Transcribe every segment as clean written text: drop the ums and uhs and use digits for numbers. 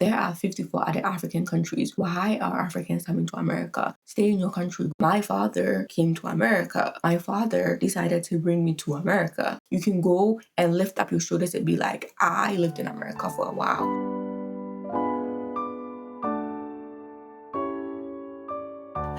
There are 54 other African countries. Why are Africans coming to America? Stay in your country. My father came to America. My father decided to bring me to America. You can go and lift up your shoulders and be like, I lived in America for a while.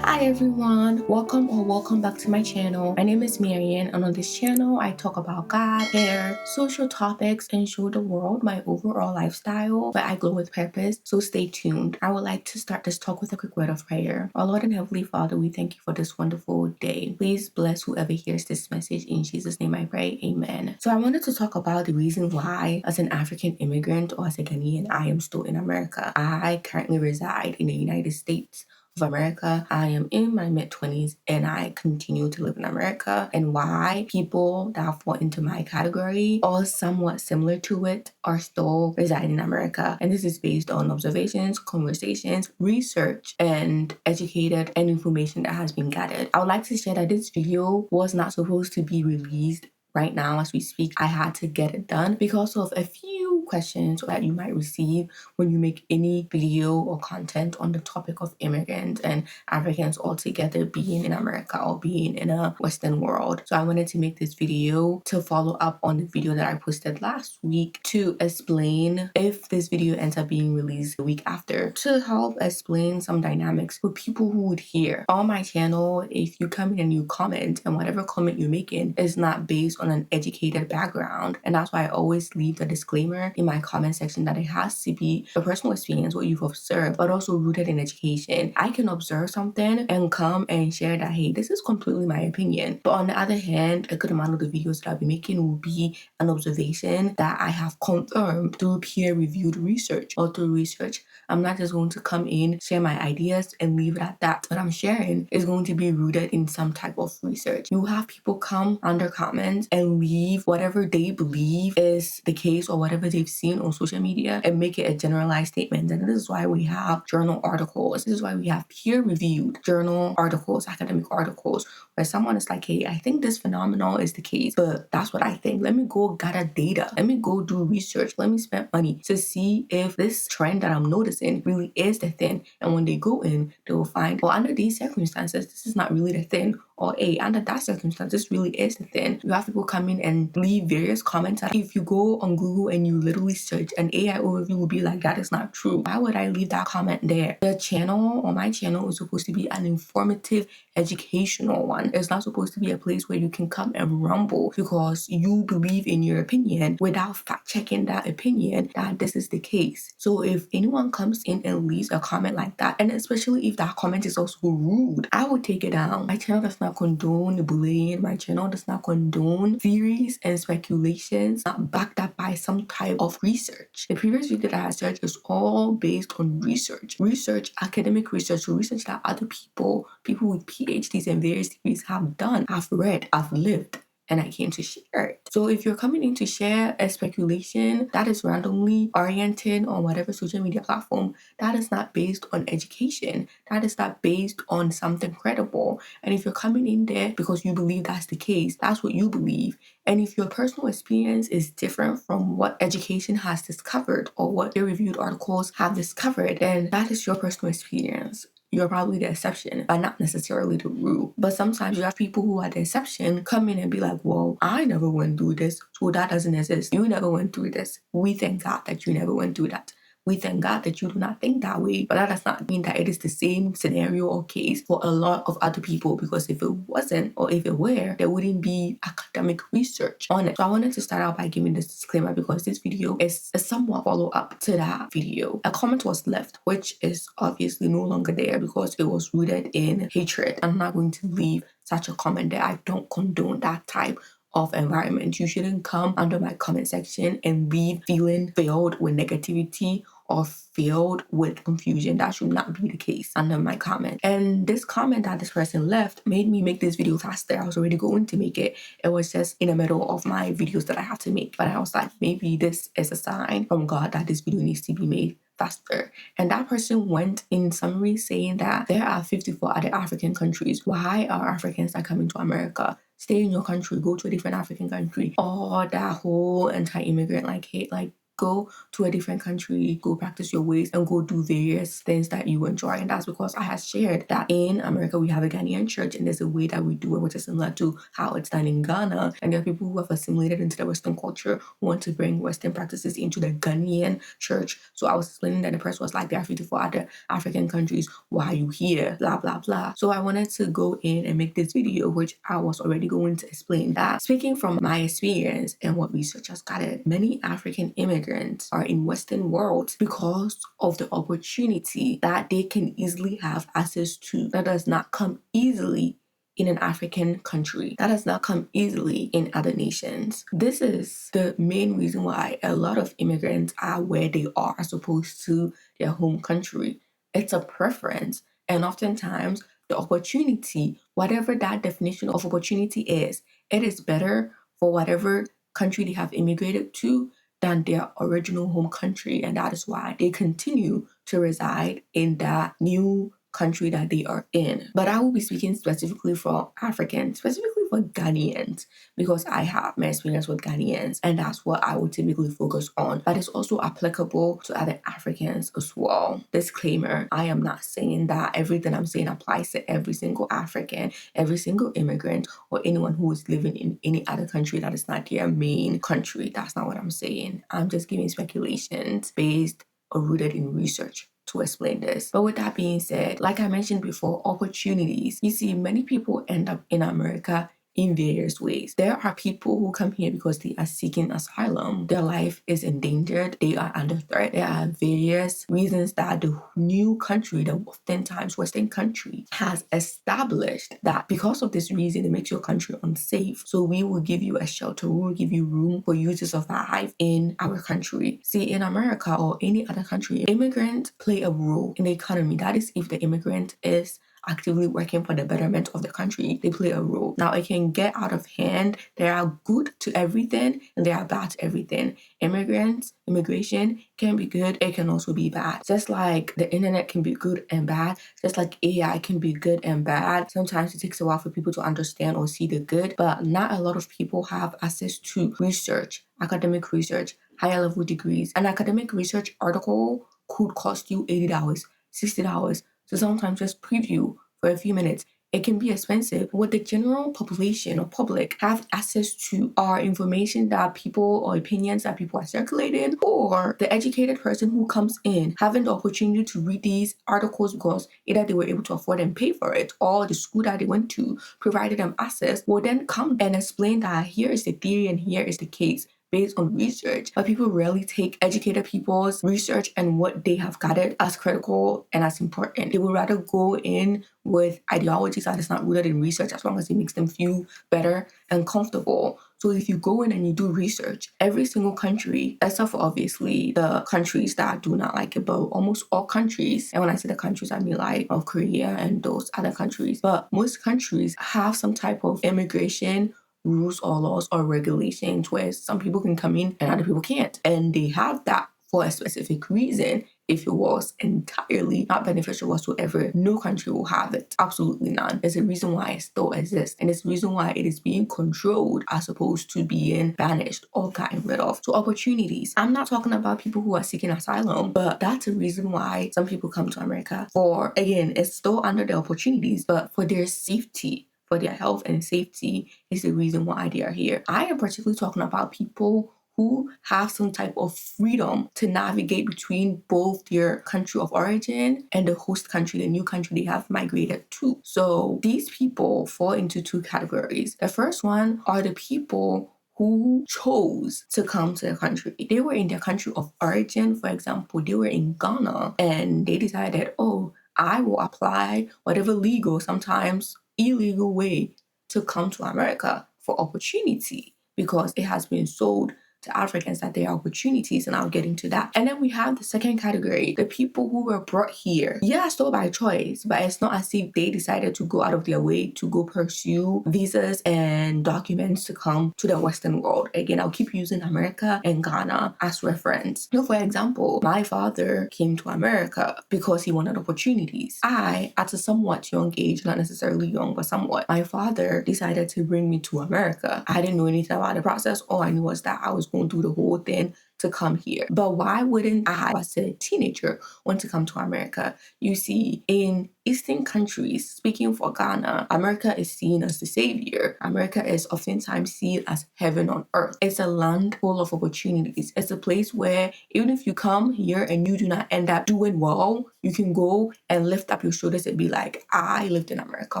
Hi everyone, welcome back to my channel. My name is Marian, and on this channel I talk about God, hair, social topics, and show the world my overall lifestyle where I glow with purpose, so stay tuned. I would like to start this talk with a quick word of prayer. Our Lord and Heavenly Father, we thank you for this wonderful day. Please bless whoever hears this message. In Jesus' name I pray, amen. So I wanted to talk about the reason why as an African immigrant or as a Ghanaian, I am still in America. I currently reside in the United States of America. I am in my mid-20s and I continue to live in America, and why people that fall into my category or somewhat similar to it are still residing in America. And this is based on observations, conversations, research, and educated and information that has been gathered. I would like to share that this video was not supposed to be released right now as we speak. I had to get it done because of a few questions that you might receive when you make any video or content on the topic of immigrants and Africans altogether being in America or being in a Western world. So I wanted to make this video to follow up on the video that I posted last week to explain, if this video ends up being released the week after, to help explain some dynamics for people who would hear. On my channel, if you come in and you comment, and whatever comment you're making is not based on an educated background, and that's why I always leave the disclaimer in my comment section that it has to be a personal experience, what you've observed, but also rooted in education. I can observe something and come and share that, hey, this is completely my opinion. But on the other hand, a good amount of the videos that I'll be making will be an observation that I have confirmed through peer-reviewed research or through research. I'm not just going to come in, share my ideas, and leave it at that. What I'm sharing is going to be rooted in some type of research. You have people come under comments and leave whatever they believe is the case or whatever they've seen on social media and make it a generalized statement. And this is why we have journal articles. This is why we have peer-reviewed journal articles, academic articles, where someone is like, hey, I think this phenomenon is the case, but that's what I think. Let me go gather data. Let me go do research. Let me spend money to see if this trend that I'm noticing really is the thing. And when they go in, they will find, well, under these circumstances, this is not really the thing. Or A, under that circumstance, this really is the thing. You have people come in and leave various comments. If you go on Google and you literally search, an AI overview will be like, that is not true. Why would I leave that comment there? The channel, or my channel, is supposed to be an informative, educational one. It's not supposed to be a place where you can come and rumble because you believe in your opinion without fact checking that opinion that this is the case. So if anyone comes in and leaves a comment like that, and especially if that comment is also rude, I will take it down. My channel does not condone bullying. My channel does not condone theories and speculations not backed up by some type of research. The previous video that I searched is all based on research, academic research, research that other people with PhDs and various degrees have done, have read, have lived, and I came to share it. So if you're coming in to share a speculation that is randomly oriented on whatever social media platform, that is not based on education. That is not based on something credible. And if you're coming in there because you believe that's the case, that's what you believe. And if your personal experience is different from what education has discovered or what peer-reviewed articles have discovered, then that is your personal experience. You're probably the exception, but not necessarily the rule. But sometimes you have people who are the exception come in and be like, well, I never went through this, so that doesn't exist. You never went through this. We thank God that you never went through that. We thank God that you do not think that way, but that does not mean that it is the same scenario or case for a lot of other people, because if it wasn't, or if it were, there wouldn't be academic research on it. So I wanted to start out by giving this disclaimer because this video is a somewhat follow-up to that video. A comment was left, which is obviously no longer there because it was rooted in hatred. I'm not going to leave such a comment there. I don't condone that type of environment. You shouldn't come under my comment section and leave feeling filled with negativity or filled with confusion. That should not be the case under my comment. And this comment that this person left made me make this video faster. I was already going to make it. It was just in the middle of my videos that I have to make. But I was like, maybe this is a sign from God that this video needs to be made faster. And that person went in summary saying that there are 54 other African countries. Why are Africans not coming to America? Stay in your country, go to a different African country. Or that whole anti-immigrant hate, go to a different country, go practice your ways, and go do various things that you enjoy. And that's because I have shared that in America, we have a Ghanaian church, and there's a way that we do it, which is similar to how it's done in Ghana. And there are people who have assimilated into the Western culture who want to bring Western practices into the Ghanaian church. So I was explaining that the person was like, there are 54 other African countries. Why are you here? Blah, blah, blah. So I wanted to go in and make this video, which I was already going to explain that. Speaking from my experience and what researchers gathered, many African immigrants are in Western world because of the opportunity that they can easily have access to that does not come easily in an African country. That does not come easily in other nations. This is the main reason why a lot of immigrants are where they are as opposed to their home country. It's a preference, and oftentimes the opportunity, whatever that definition of opportunity is, it is better for whatever country they have immigrated to than their original home country, and that is why they continue to reside in that new country that they are in. But I will be speaking specifically for Africans, specifically for Ghanaians, because I have my experience with Ghanaians, and that's what I would typically focus on. But it's also applicable to other Africans as well. Disclaimer, I am not saying that everything I'm saying applies to every single African, every single immigrant, or anyone who is living in any other country that is not their main country. That's not what I'm saying. I'm just giving speculations based or rooted in research to explain this. But with that being said, like I mentioned before, opportunities. You see, many people end up in America in various ways. There are people who come here because they are seeking asylum. Their life is endangered. They are under threat. There are various reasons that the new country, the oftentimes Western country, has established that because of this reason, it makes your country unsafe. So we will give you a shelter. We will give you room for you to survive in our country. See, in America or any other country, immigrants play a role in the economy. That is, if the immigrant is actively working for the betterment of the country, they play a role. Now, it can get out of hand. They are good to everything and they are bad to everything. Immigration can be good. It can also be bad. Just like the internet can be good and bad, just like AI can be good and bad. Sometimes it takes a while for people to understand or see the good, but not a lot of people have access to research, academic research, higher level degrees. An academic research article could cost you $80, $60. So sometimes just preview for a few minutes. It can be expensive. What the general population or public have access to are information that people or opinions that people are circulating, or the educated person who comes in having the opportunity to read these articles because either they were able to afford and pay for it, or the school that they went to provided them access, will then come and explain that here is the theory and here is the case based on research. But people rarely take educated people's research and what they have gathered as critical and as important. They would rather go in with ideologies that is not rooted in research as long as it makes them feel better and comfortable. So if you go in and you do research, every single country, except for obviously the countries that do not like it, but almost all countries, and when I say the countries, I mean like North Korea and those other countries, but most countries have some type of immigration rules or laws or regulations where some people can come in and other people can't. And they have that for a specific reason. If it was entirely not beneficial whatsoever, no country will have it. Absolutely none. There's a reason why it still exists. And it's the reason why it is being controlled as opposed to being banished or gotten rid of. So opportunities. I'm not talking about people who are seeking asylum, but that's a reason why some people come to America. For, again, it's still under the opportunities, but for their safety, for their health and safety is the reason why they are here. I am particularly talking about people who have some type of freedom to navigate between both their country of origin and the host country, the new country they have migrated to. So these people fall into two categories. The first one are the people who chose to come to the country. They were in their country of origin. For example, they were in Ghana and they decided, oh, I will apply whatever legal, sometimes illegal way to come to America for opportunity because it has been sold to Africans that there are opportunities, and I'll get into that. And then we have the second category, the people who were brought here. Yeah, still by choice, but it's not as if they decided to go out of their way to go pursue visas and documents to come to the Western world. Again, I'll keep using America and Ghana as reference. So for example, my father came to America because he wanted opportunities. I, at a somewhat young age, not necessarily young, but somewhat, my father decided to bring me to America. I didn't know anything about the process. All I knew was that I was going through the whole thing to come here. But why wouldn't I, as a teenager, want to come to America? You see, in Eastern countries, speaking for Ghana, America is seen as the savior. America is oftentimes seen as heaven on earth. It's a land full of opportunities. It's a place where even if you come here and you do not end up doing well, you can go and lift up your shoulders and be like, I lived in America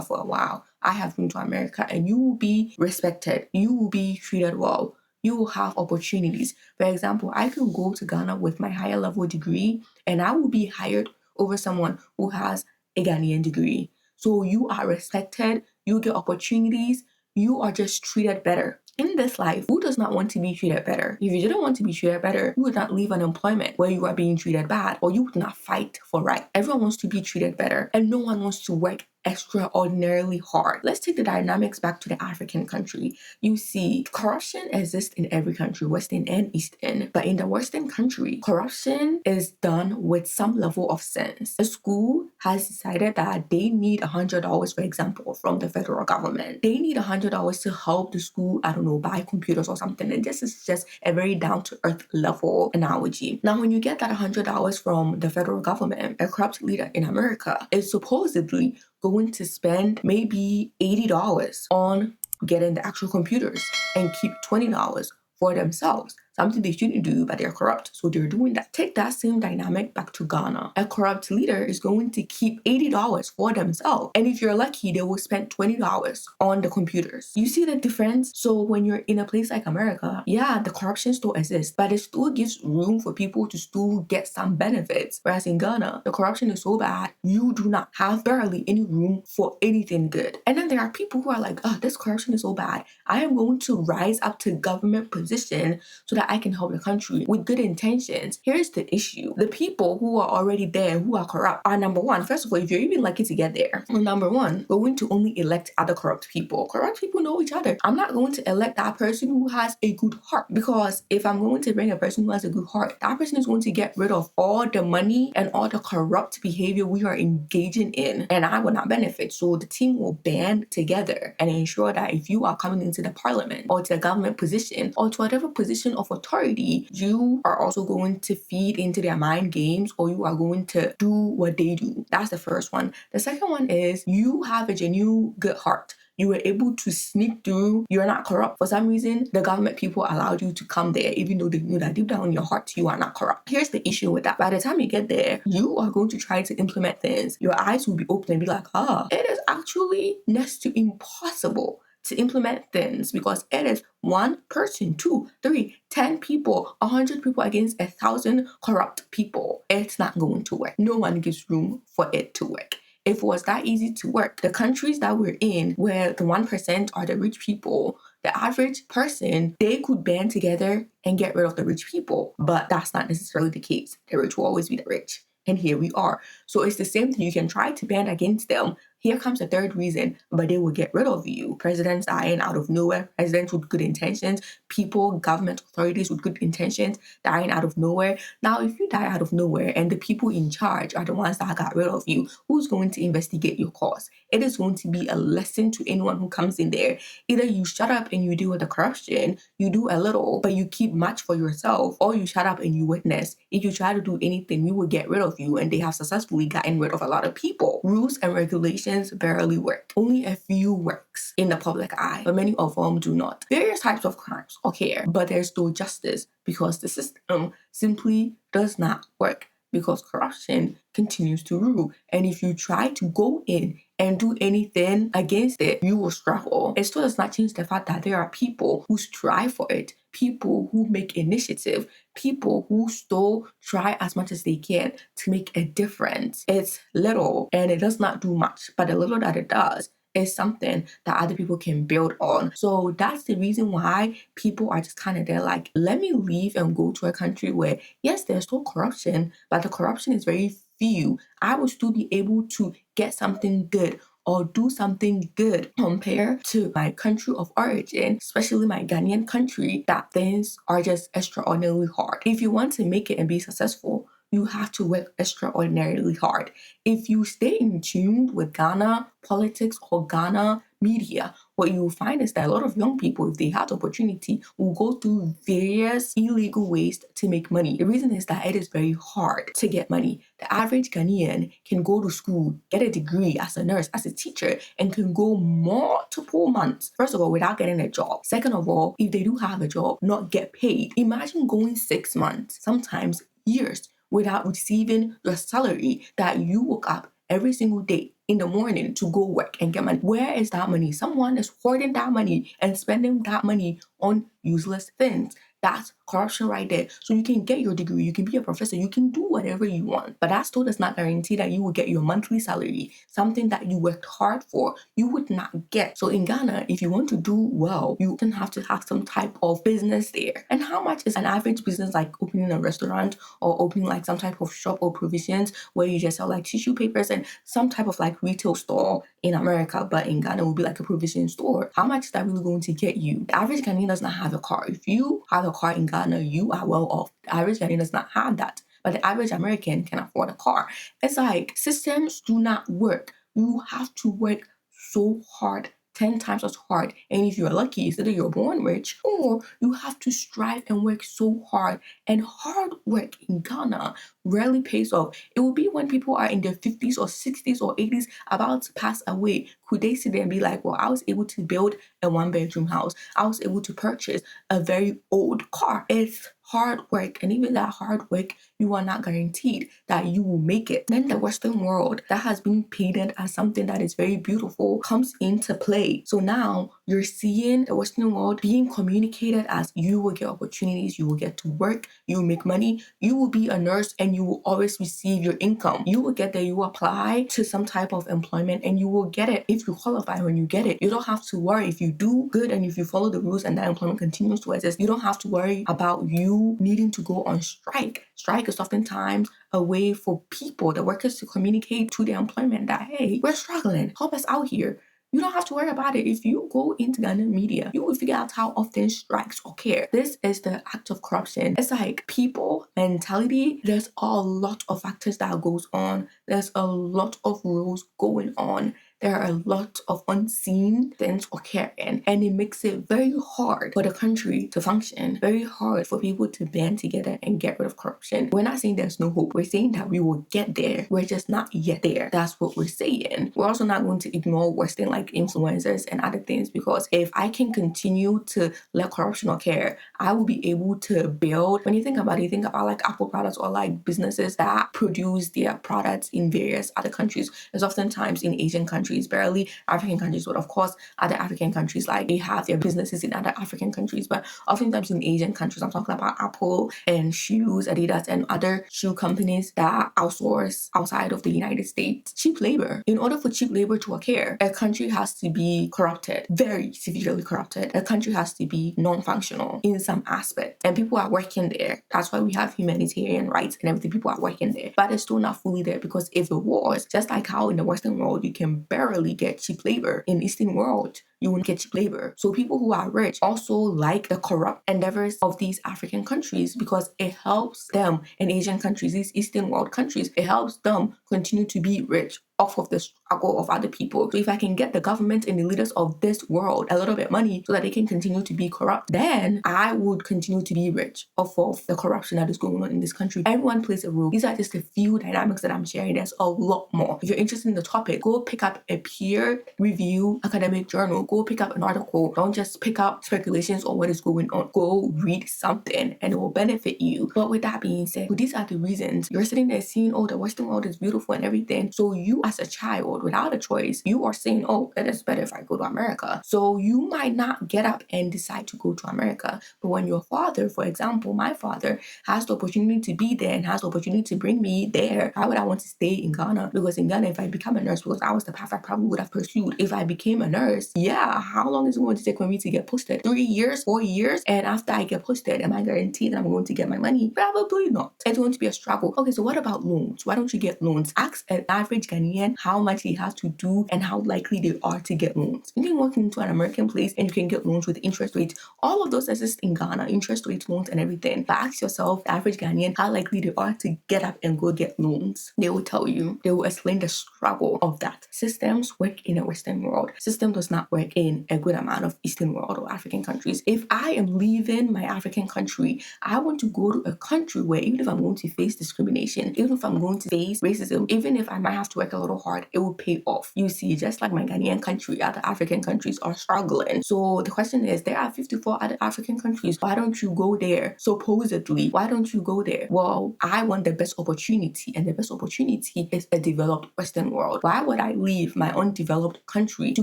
for a while. I have been to America, and you will be respected. You will be treated well. You will have opportunities. For example, I could go to Ghana with my higher level degree and I will be hired over someone who has a Ghanaian degree. So you are respected, you get opportunities, you are just treated better. In this life, who does not want to be treated better? If you didn't want to be treated better, you would not leave unemployment where you are being treated bad, or you would not fight for right. Everyone wants to be treated better, and no one wants to work extraordinarily hard. Let's take the dynamics back to the African country. You see, corruption exists in every country, Western and Eastern. But in the Western country, corruption is done with some level of sense. A school has decided that they need $100, for example, from the federal government. They need $100 to help the school, I don't know, buy computers or something. And this is just a very down-to-earth level analogy. Now, when you get that $100 from the federal government, a corrupt leader in America is supposedly going to spend maybe $80 on getting the actual computers and keep $20 for themselves. Something they shouldn't do, but they're corrupt, so they're doing that. Take that same dynamic back to Ghana. A corrupt leader is going to keep $80 for themselves, and if you're lucky, they will spend $20 on the computers. You see the difference? So when you're in a place like America, yeah, the corruption still exists, but it still gives room for people to still get some benefits. Whereas in Ghana, the corruption is so bad, you do not have barely any room for anything good. And then there are people who are like, oh, this corruption is so bad, I am going to rise up to government position so that I can help the country with good intentions. Here's the issue. The people who are already there, who are corrupt, are number one. First of all, if you're even lucky to get there, well, number one, we're going to only elect other corrupt people. Corrupt people know each other. I'm not going to elect that person who has a good heart, because if I'm going to bring a person who has a good heart, that person is going to get rid of all the money and all the corrupt behavior we are engaging in, and I will not benefit. So the team will band together and ensure that if you are coming into the parliament or to a government position or to whatever position of authority, you are also going to feed into their mind games, or you are going to do what they do. That's the first one. The second one is you have a genuine good heart. You were able to sneak through. You're not corrupt. For some reason, the government people allowed you to come there, even though they knew that deep down in your heart, you are not corrupt. Here's the issue with that. By the time you get there, you are going to try to implement things. Your eyes will be open and be like, it is actually next to impossible to implement things, because it is one person, 2, 3, 10 people, 100 people against 1,000 corrupt people. It's not going to work. No one gives room for it to work. If it was that easy to work, the countries that we're in, where the 1% are the rich people, the average person, they could band together and get rid of the rich people. But that's not necessarily the case. The rich will always be the rich. And here we are. So it's the same thing. You can try to band against them. Here comes the third reason, but they will get rid of you. Presidents dying out of nowhere, presidents with good intentions, people, government authorities with good intentions dying out of nowhere. Now, if you die out of nowhere and the people in charge are the ones that got rid of you, who's going to investigate your cause? It is going to be a lesson to anyone who comes in there. Either you shut up and you deal with the corruption, you do a little, but you keep much for yourself, or you shut up and you witness. If you try to do anything, we will get rid of you, and they have successfully gotten rid of a lot of people. Rules and regulations barely work. Only a few works in the public eye, but many of them do not. Various types of crimes occur, but there's no justice because the system simply does not work, because corruption continues to rule. And if you try to go in and do anything against it, you will struggle. It still does not change the fact that there are people who strive for it, people who make initiative, people who still try as much as they can to make a difference. It's little and it does not do much, but the little that it does is something that other people can build on. So that's the reason why people are just kind of there like, let me leave and go to a country where, yes, there's still corruption, but the corruption is very few. I will still be able to get something good or do something good compared to my country of origin, especially my Ghanaian country, that things are just extraordinarily hard. If you want to make it and be successful, you have to work extraordinarily hard. If you stay in tune with Ghana politics or Ghana media, what you will find is that a lot of young people, if they had the opportunity, will go through various illegal ways to make money. The reason is that it is very hard to get money. The average Ghanaian can go to school, get a degree as a nurse, as a teacher, and can go multiple months, first of all, without getting a job. Second of all, if they do have a job, not get paid. Imagine going 6 months, sometimes years, without receiving your salary that you woke up every single day in the morning to go work and get money. Where is that money? Someone is hoarding that money and spending that money on useless things. That's corruption right there. So you can get your degree, you can be a professor, you can do whatever you want, but that still does not guarantee that you will get your monthly salary, something that you worked hard for, you would not get. So in Ghana, if you want to do well, you then have to have some type of business there. And how much is an average business, like opening a restaurant or opening like some type of shop or provisions where you just sell like tissue papers and some type of like retail store in America, but in Ghana will be like a provision store? How much is that really going to get you? The average Ghanaian does not have a car. If you have a car in Ghana, you are well off. The average Ghanaian does not have that, but the average American can afford a car. It's like systems do not work. You have to work so hard, 10 times as hard. And if you're lucky, it's either you're born rich or you have to strive and work so hard. And hard work in Ghana rarely pays off. It will be when people are in their 50s or 60s or 80s about to pass away. Could they sit there and be like, well, I was able to build a 1-bedroom house. I was able to purchase a very old car. It's hard work. And even that hard work, you are not guaranteed that you will make it. Then the Western world that has been painted as something that is very beautiful comes into play. So now you're seeing the Western world being communicated as you will get opportunities, you will get to work, you will make money, you will be a nurse and you will always receive your income. You will get there, you will apply to some type of employment and you will get it if you qualify. When you get it, you don't have to worry. If you do good and if you follow the rules and that employment continues to exist, you don't have to worry about you needing to go on strike. Strike is oftentimes a way for people, the workers, to communicate to their employment that, hey, we're struggling, help us out here. You don't have to worry about it. If you go into Ghanaian media, you will figure out how often strikes occur. This is the act of corruption. It's like people mentality. There's a lot of factors that goes on. There's a lot of rules going on. There are a lot of unseen things occurring, and it makes it very hard for the country to function, very hard for people to band together and get rid of corruption. We're not saying there's no hope. We're saying that we will get there. We're just not yet there. That's what we're saying. We're also not going to ignore Western like influencers and other things, because if I can continue to let corruption occur, I will be able to build. When you think about it, you think about like Apple products or like businesses that produce their products in various other countries. It's oftentimes in Asian countries, barely African countries, but of course other African countries, like they have their businesses in other African countries, but oftentimes in Asian countries. I'm talking about Apple and shoes, Adidas and other shoe companies that outsource outside of the United States. Cheap labor. In order for cheap labor to occur, a country has to be corrupted, very severely corrupted. A country has to be non-functional in some aspect, and people are working there. That's why we have humanitarian rights and everything. People are working there, but it's still not fully there, because if it was, just like how in the Western world you can barely get cheap labor, in the Eastern world you won't get cheap labor. So people who are rich also like the corrupt endeavors of these African countries, because it helps them, in Asian countries, these Eastern world countries, it helps them continue to be rich off of the struggle of other people. So if I can get the government and the leaders of this world a little bit money so that they can continue to be corrupt, then I would continue to be rich off of the corruption that is going on in this country. Everyone plays a role. These are just a few dynamics that I'm sharing. There's a lot more. If you're interested in the topic, go pick up a peer review academic journal. Go pick up an article. Don't just pick up speculations on what is going on. Go read something and it will benefit you. But with that being said, these are the reasons you're sitting there seeing, oh, the Western world is beautiful and everything. So you as a child, without a choice, you are saying, oh, it is better if I go to America. So you might not get up and decide to go to America. But when your father, for example, my father, has the opportunity to be there and has the opportunity to bring me there, why would I want to stay in Ghana? Because in Ghana, if I become a nurse, because that was the path I probably would have pursued. If I became a nurse, how long is it going to take for me to get posted? 3 years, 4 years? And after I get posted, am I guaranteed that I'm going to get my money? Probably not. It's going to be a struggle. Okay, so what about loans? Why don't you get loans? Ask an average Ghanaian how much they have to do and how likely they are to get loans. You can walk into an American place and you can get loans with interest rates. All of those exist in Ghana, interest rates, loans, and everything. But ask yourself, the average Ghanaian, how likely they are to get up and go get loans. They will tell you. They will explain the struggle of that. Systems work in a Western world. System does not work work in a good amount of Eastern world or African countries. If I am leaving my African country, I want to go to a country where even if I'm going to face discrimination, even if I'm going to face racism, even if I might have to work a little hard, it will pay off. You see, just like my Ghanaian country, other African countries are struggling. So the question is, there are 54 other African countries. Why don't you go there? Supposedly, why don't you go there? Well, I want the best opportunity, and the best opportunity is a developed Western world. Why would I leave my undeveloped country to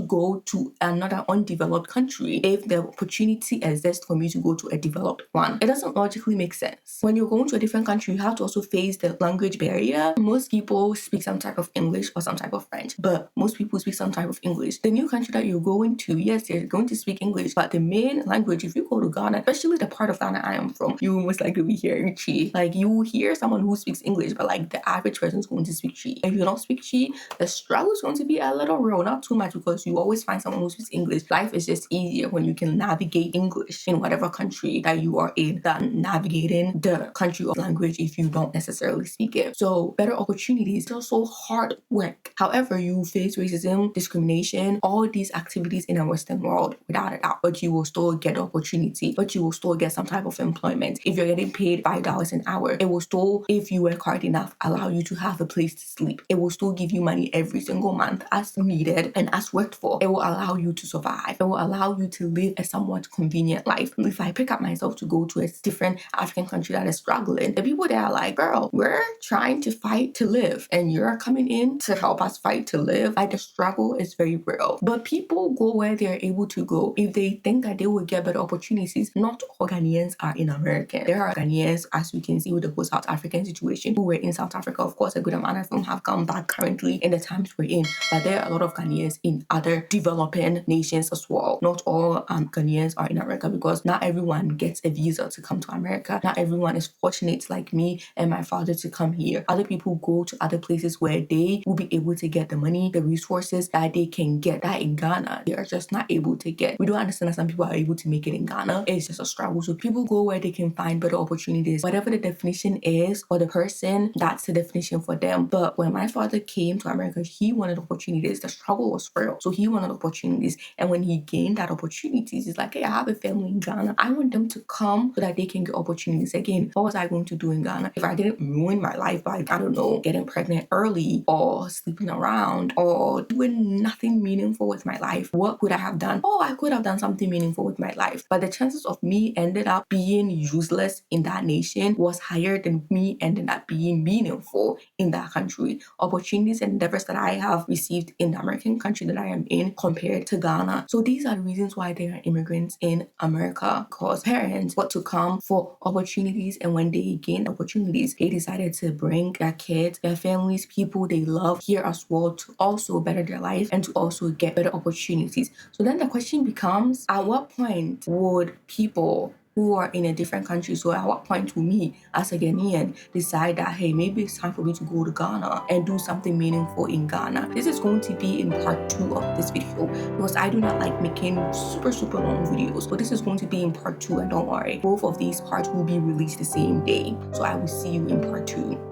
go to another undeveloped country if the opportunity exists for me to go to a developed one? It doesn't logically make sense. When you're going to a different country, you have to also face the language barrier. Most people speak some type of English or some type of French, but most people speak some type of English. The new country that you're going to, yes, they're going to speak English, but the main language, if you go to Ghana, especially the part of Ghana I am from, you will most likely be hearing Chi. Like, you will hear someone who speaks English, but like the average person is going to speak Chi. If you don't speak Chi, the struggle is going to be a little real, not too much, because you always find someone who speaks English. Life is just easier when you can navigate English in whatever country that you are in than navigating the country of language if you don't necessarily speak it. So better opportunities, it's also hard work. However, you face racism, discrimination, all these activities in a Western world without a doubt, but you will still get opportunity, but you will still get some type of employment. If you're getting paid $5 an hour, it will still, if you work hard enough, allow you to have a place to sleep. It will still give you money every single month as needed and as worked for. It will allow you to survive. It will allow you to live a somewhat convenient life. If I pick up myself to go to a different African country that is struggling, the people there are like, girl, we're trying to fight to live and you're coming in to help us fight to live. Like, the struggle is very real. But people go where they're able to go if they think that they will get better opportunities. Not all Ghanaians are in America. There are Ghanaians, as we can see with the whole South African situation, who were in South Africa. Of course, a good amount of them have come back currently in the times we're in. But there are a lot of Ghanaians in other developing nations as well. Not all Ghanaians are in America, because not everyone gets a visa to come to America. Not everyone is fortunate like me and my father to come here. Other people go to other places where they will be able to get the money, the resources that they can get that in Ghana they are just not able to get. We don't understand that some people are able to make it in Ghana. It's just a struggle. So people go where they can find better opportunities. Whatever the definition is for the person, that's the definition for them. But when my father came to America, he wanted opportunities. The struggle was real. So he wanted opportunities. And when he gained that opportunities, he's like, hey, I have a family in Ghana. I want them to come so that they can get opportunities. Again, what was I going to do in Ghana if I didn't ruin my life by, I don't know, getting pregnant early or sleeping around or doing nothing meaningful with my life? What could I have done? Oh, I could have done something meaningful with my life. But the chances of me ended up being useless in that nation was higher than me ending up being meaningful in that country. Opportunities and endeavors that I have received in the American country that I am in compared to Ghana. So these are the reasons why there are immigrants in America, because parents want to come for opportunities, and when they gain opportunities, they decided to bring their kids, their families, people they love here as well to also better their life and to also get better opportunities. So then the question becomes, at what point would people who are in a different country, so at what point will me as a Ghanaian decide that, hey, maybe it's time for me to go to Ghana and do something meaningful in Ghana? This is going to be in part 2 of this video, because I do not like making super long videos. But this is going to be in part 2, and don't worry, both of these parts will be released the same day. So I will see you in part 2.